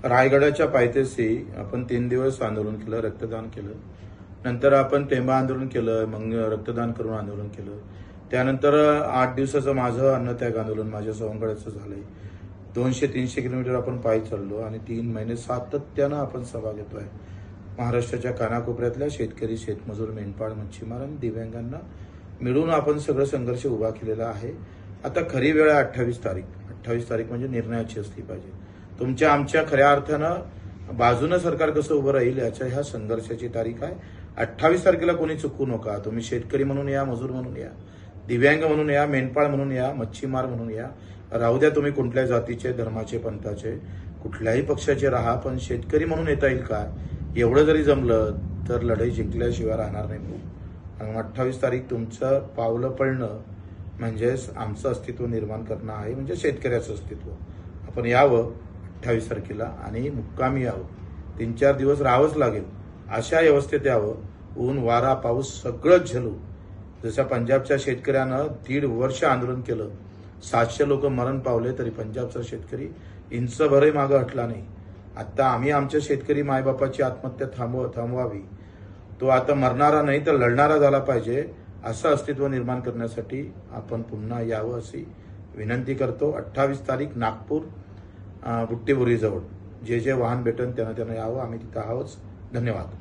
रायगडाच्या पायथ्याशी आपण 3 दिवस आंदोलन केलं, रक्तदान केलं. नंतर आपण टेंबा आंदोलन केलं, मग रक्तदान करून आंदोलन केलं. त्यानंतर 8 दिवसाचं माझं अन्नत्याग आंदोलन माझ्या सवंगड्याचं झालंय. 200-300 किलोमीटर आपण पायी चाललो आणि 3 महिने सातत्यानं आपण सभा घेतोय. महाराष्ट्राच्या कानाकोपऱ्यातल्या शेतकरी, शेतमजूर, मेंढपाळ, मच्छीमार आणि दिव्यांगांना मिळून आपण सगळं संघर्ष उभा केलेला आहे. आता खरी वेळ आहे 28 तारीख. 28 तारीख म्हणजे निर्णयाची असली पाहिजे. तुमच्या आमच्या खऱ्या अर्थानं बाजूनं सरकार कसं उभं राहील याच्या ह्या संघर्षाची तारीख आहे. 28 तारखेला कोणी चुकू नका. तुम्ही शेतकरी म्हणून या, मजूर म्हणून या, दिव्यांग म्हणून या, मेंढपाळ म्हणून या, मच्छीमार म्हणून या. राहू द्या तुम्ही कुठल्या जातीचे, धर्माचे, पंथाचे, कुठल्याही पक्षाचे राहा, पण शेतकरी म्हणून येता येईल का? एवढं जरी जमलं तर लढाई जिंकल्याशिवाय राहणार नाही. आणि 28 तारीख तुमचं पावलं पडणं म्हणजेच आमचं अस्तित्व निर्माण करणं आहे, म्हणजे शेतकऱ्याचं अस्तित्व. आपण यावं 28 तारखेला आणि मुक्कामी यावं. 3-4 दिवस राहावंच लागेल. अशा व्यवस्थेत यावं. ऊन, वारा, पाऊस सगळंच झेलू. जसं पंजाबच्या शेतकऱ्यानं 1.5 वर्ष आंदोलन केलं, 700 लोक मरण पावले, तरी पंजाबचा शेतकरी इंचभरही मागं हटला नाही. आता आम्ही आमच्या शेतकरी मायबापाची आत्महत्या थांबवावी. तो आता मरणारा नाही तर लढणारा झाला पाहिजे. असं अस्तित्व निर्माण करण्यासाठी आपण पुन्हा यावं अशी विनंती करतो. 28 तारीख नागपूर बुट्टीबोरीजवळ जे वाहन भेटेल त्यांना यावं. आम्ही तिथं आहोत. धन्यवाद.